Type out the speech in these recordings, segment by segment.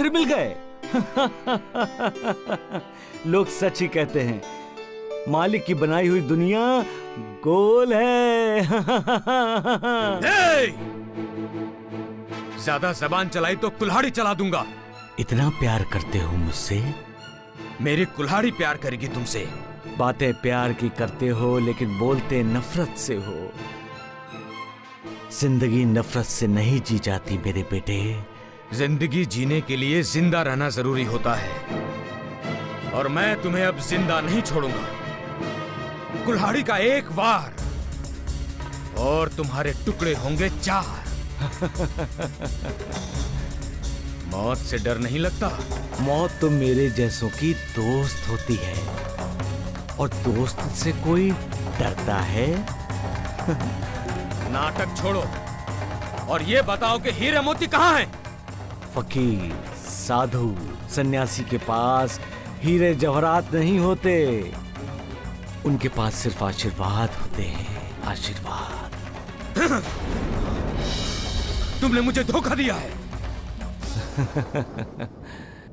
फिर मिल गए। लोग सच ही कहते हैं, मालिक की बनाई हुई दुनिया गोल है। ज्यादा जबान चलाई तो कुल्हाड़ी चला दूंगा। इतना प्यार करते हो मुझसे? मेरी कुल्हाड़ी प्यार करेगी तुमसे। बातें प्यार की करते हो लेकिन बोलते नफरत से हो। जिंदगी नफरत से नहीं जी जाती मेरे बेटे। जिंदगी जीने के लिए जिंदा रहना जरूरी होता है, और मैं तुम्हें अब जिंदा नहीं छोड़ूंगा। कुल्हाड़ी का एक वार और तुम्हारे टुकड़े होंगे 4। मौत से डर नहीं लगता? मौत तो मेरे जैसों की दोस्त होती है, और दोस्त से कोई डरता है? नाटक छोड़ो और ये बताओ कि हीरे मोती कहाँ हैं? फकीर, साधु, सन्यासी के पास हीरे जवाहरात नहीं होते। उनके पास सिर्फ आशीर्वाद होते हैं, आशीर्वाद। तुमने मुझे धोखा दिया है।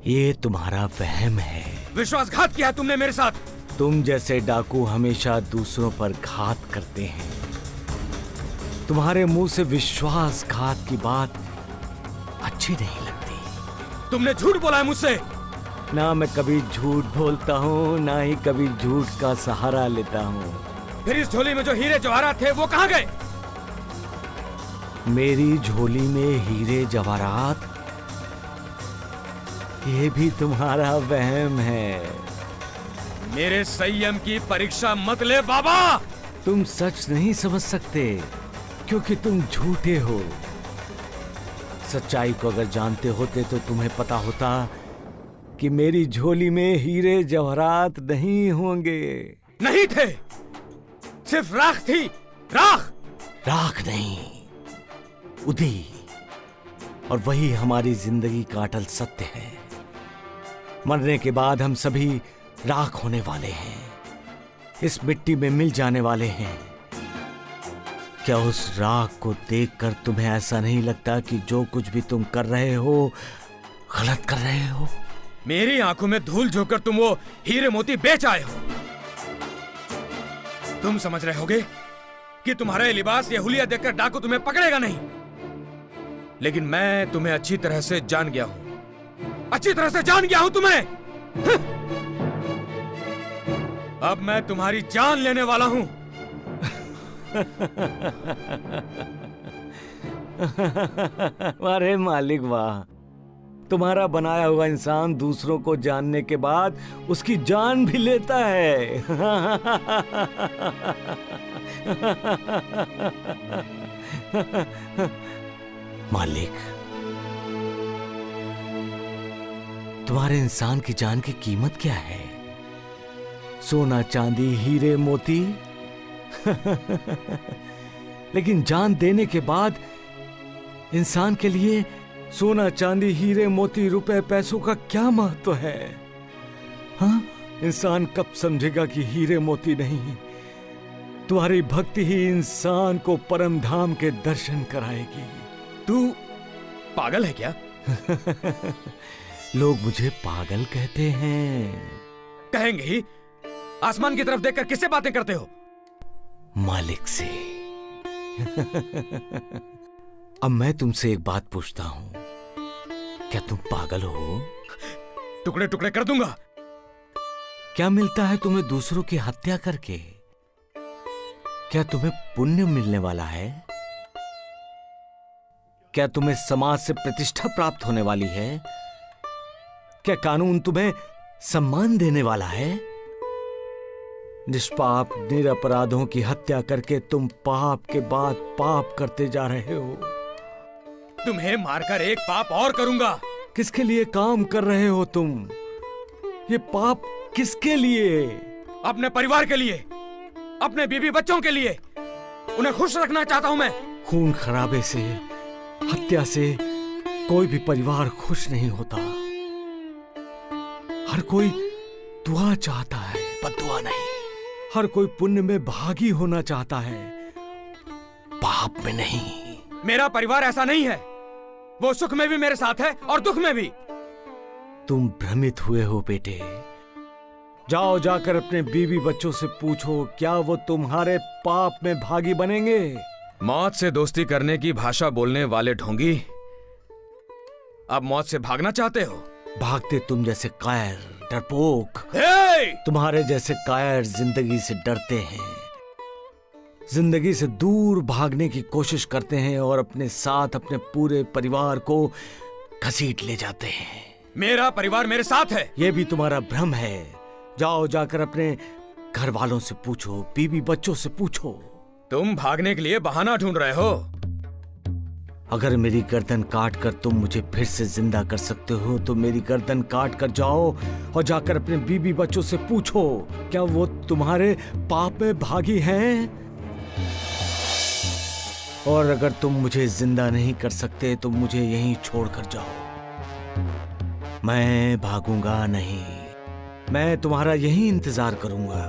ये तुम्हारा वहम है। विश्वासघात किया तुमने मेरे साथ। तुम जैसे डाकू हमेशा दूसरों पर घात करते हैं। तुम्हारे मुंह से विश्वासघात की बात अच्छी नहीं लगती। तुमने झूठ बोला है मुझसे। ना मैं कभी झूठ बोलता हूँ, ना ही कभी झूठ का सहारा लेता हूँ। फिर इस झोली में जो हीरे जवाहरात थे वो कहाँ गए? मेरी झोली में हीरे जवाहरात, ये भी तुम्हारा वहम है। मेरे संयम की परीक्षा मत ले बाबा। तुम सच नहीं समझ सकते क्योंकि तुम झूठे हो। सच्चाई को अगर जानते होते तो तुम्हें पता होता कि मेरी झोली में हीरे जवाहरात नहीं होंगे। नहीं थे, सिर्फ राख थी। राख। राख नहीं, उदी। और वही हमारी जिंदगी का अटल सत्य है। मरने के बाद हम सभी राख होने वाले हैं, इस मिट्टी में मिल जाने वाले हैं। क्या उस राख को देखकर तुम्हें ऐसा नहीं लगता कि जो कुछ भी तुम कर रहे हो गलत कर रहे हो? मेरी आंखों में धूल झोंककर तुम वो हीरे मोती बेच आए हो। तुम समझ रहे होगे कि तुम्हारा ये लिबास, ये हुलिया देखकर डाकू तुम्हें पकड़ेगा नहीं, लेकिन मैं तुम्हें अच्छी तरह से जान गया हूं। अच्छी तरह से जान गया हूं तुम्हें। अब मैं तुम्हारी जान लेने वाला हूं। अरे मालिक वाह, तुम्हारा बनाया हुआ इंसान दूसरों को जानने के बाद उसकी जान भी लेता है। मालिक, तुम्हारे इंसान की जान की कीमत क्या है? सोना, चांदी, हीरे, मोती? लेकिन जान देने के बाद इंसान के लिए सोना, चांदी, हीरे, मोती, रुपए, पैसों का क्या महत्व है? हाँ, इंसान कब समझेगा कि हीरे मोती नहीं, तुम्हारी भक्ति ही इंसान को परम धाम के दर्शन कराएगी। तू पागल है क्या? लोग मुझे पागल कहते हैं। कहेंगे ही। आसमान की तरफ देखकर किससे बातें करते हो? मालिक से। अब मैं तुमसे एक बात पूछता हूं, क्या तुम पागल हो? टुकड़े टुकड़े कर दूंगा। क्या मिलता है तुम्हें दूसरों की हत्या करके? क्या तुम्हें पुण्य मिलने वाला है? क्या तुम्हें समाज से प्रतिष्ठा प्राप्त होने वाली है? क्या कानून तुम्हें सम्मान देने वाला है? निष्पाप निरपराधों की हत्या करके तुम पाप के बाद पाप करते जा रहे हो। तुम्हें मारकर एक पाप और करूंगा। किसके लिए काम कर रहे हो तुम? ये पाप किसके लिए? अपने परिवार के लिए, अपने बीवी बच्चों के लिए। उन्हें खुश रखना चाहता हूं मैं। खून खराबे से, हत्या से कोई भी परिवार खुश नहीं होता। हर कोई दुआ चाहता है, बद्दुआ नहीं। हर कोई पुण्य में भागी होना चाहता है, पाप में नहीं। मेरा परिवार ऐसा नहीं है। वो सुख में भी मेरे साथ है और दुख में भी। तुम भ्रमित हुए हो बेटे। जाओ जाकर अपने बीवी बच्चों से पूछो, क्या वो तुम्हारे पाप में भागी बनेंगे? मौत से दोस्ती करने की भाषा बोलने वाले ढोंगी, अब मौत से भागना चाहते हो? भागते तुम जैसे कायर, डरपोक। hey! तुम्हारे जैसे कायर जिंदगी से डरते हैं, जिंदगी से दूर भागने की कोशिश करते हैं और अपने साथ अपने पूरे परिवार को घसीट ले जाते हैं। मेरा परिवार मेरे साथ है। यह भी तुम्हारा भ्रम है। जाओ जाकर अपने घर वालों से पूछो, बीवी बच्चों से पूछो। तुम भागने के लिए बहाना ढूंढ रहे हो। अगर मेरी गर्दन काट कर तुम मुझे फिर से जिंदा कर सकते हो तो मेरी गर्दन काट कर जाओ और जाकर अपने बीवी बच्चों से पूछो, क्या वो तुम्हारे पाप में भागी हैं? और अगर तुम मुझे जिंदा नहीं कर सकते तो मुझे यहीं छोड़कर जाओ। मैं भागूंगा नहीं, मैं तुम्हारा यहीं इंतजार करूंगा।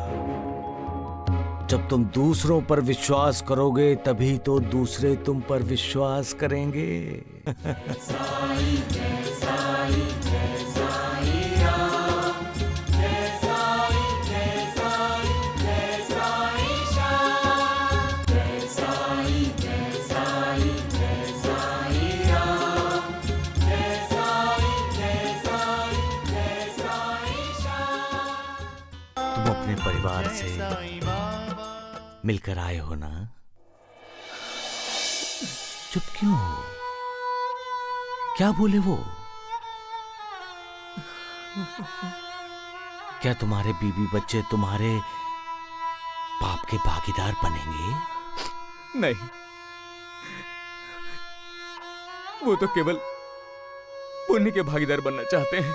जब तुम दूसरों पर विश्वास करोगे तभी तो दूसरे तुम पर विश्वास करेंगे। तुम अपने परिवार से मिलकर आए हो ना? चुप क्यों हो? क्या बोले वो? क्या तुम्हारे बीवी बच्चे तुम्हारे पाप के भागीदार बनेंगे? नहीं, वो तो केवल पुण्य के भागीदार बनना चाहते हैं।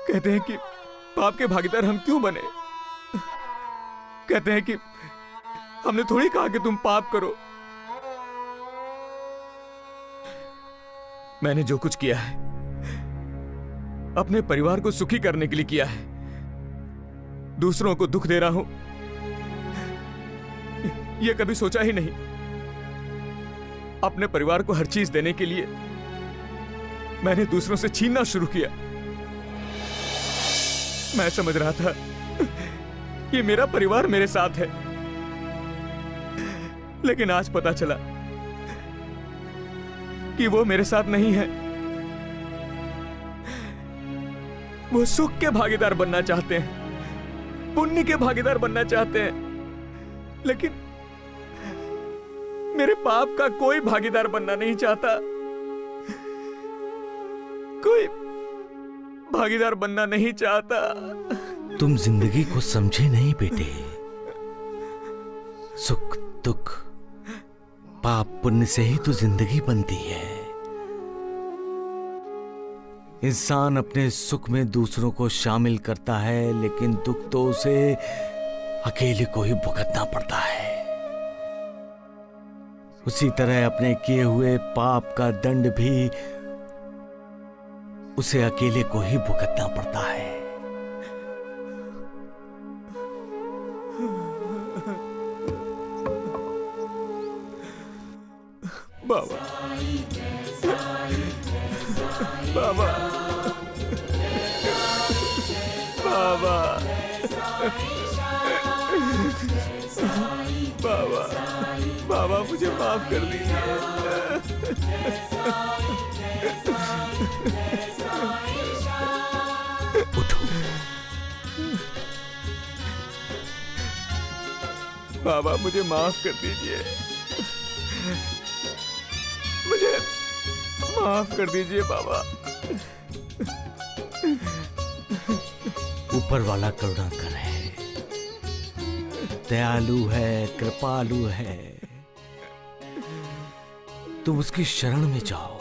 कहते हैं कि पाप के भागीदार हम क्यों बने? कहते हैं कि हमने थोड़ी कहा कि तुम पाप करो। मैंने जो कुछ किया है अपने परिवार को सुखी करने के लिए किया है। दूसरों को दुख दे रहा हूं यह कभी सोचा ही नहीं। अपने परिवार को हर चीज देने के लिए मैंने दूसरों से छीनना शुरू किया। मैं समझ रहा था कि मेरा परिवार मेरे साथ है, लेकिन आज पता चला कि वो मेरे साथ नहीं है। वो सुख के भागीदार बनना चाहते हैं, पुण्य के भागीदार बनना चाहते हैं, लेकिन मेरे पाप का कोई भागीदार बनना नहीं चाहता। कोई भागीदार बनना नहीं चाहता। तुम जिंदगी को समझे नहीं बेटे। सुख दुख पाप पुण्य से ही तो जिंदगी बनती है। इंसान अपने सुख में दूसरों को शामिल करता है, लेकिन दुख तो उसे अकेले को ही भुगतना पड़ता है। उसी तरह अपने किए हुए पाप का दंड भी उसे अकेले को ही भुगतना पड़ता है। बाबा, बाबा, बाबा, बाबा, बाबा मुझे माफ कर दीजिए। उठो। बाबा मुझे माफ कर दीजिए, मुझे माफ कर दीजिए बाबा। ऊपर वाला करुणाकर है, दयालु है, कृपालु है। तुम उसकी शरण में जाओ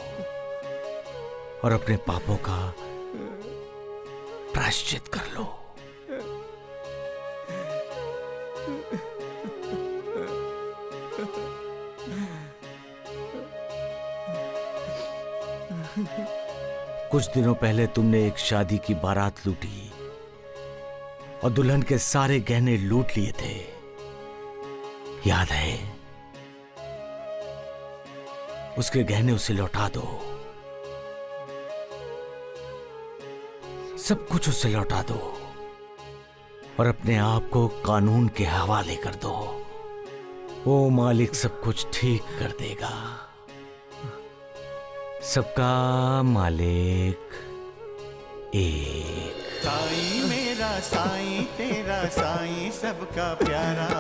और अपने पापों का प्रायश्चित कर लो। कुछ दिनों पहले तुमने एक शादी की बारात लूटी और दुल्हन के सारे गहने लूट लिए थे, याद है? उसके गहने उसे लौटा दो। सब कुछ उसे लौटा दो और अपने आप को कानून के हवाले कर दो। वो मालिक सब कुछ ठीक कर देगा। सबका मालिक एक। साईं मेरा साईं तेरा साईं सबका प्यारा,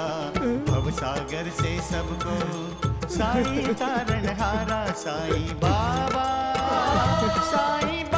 भव सागर से सबको साईं तारनहारा। साईं बाबा, साईं बाबा।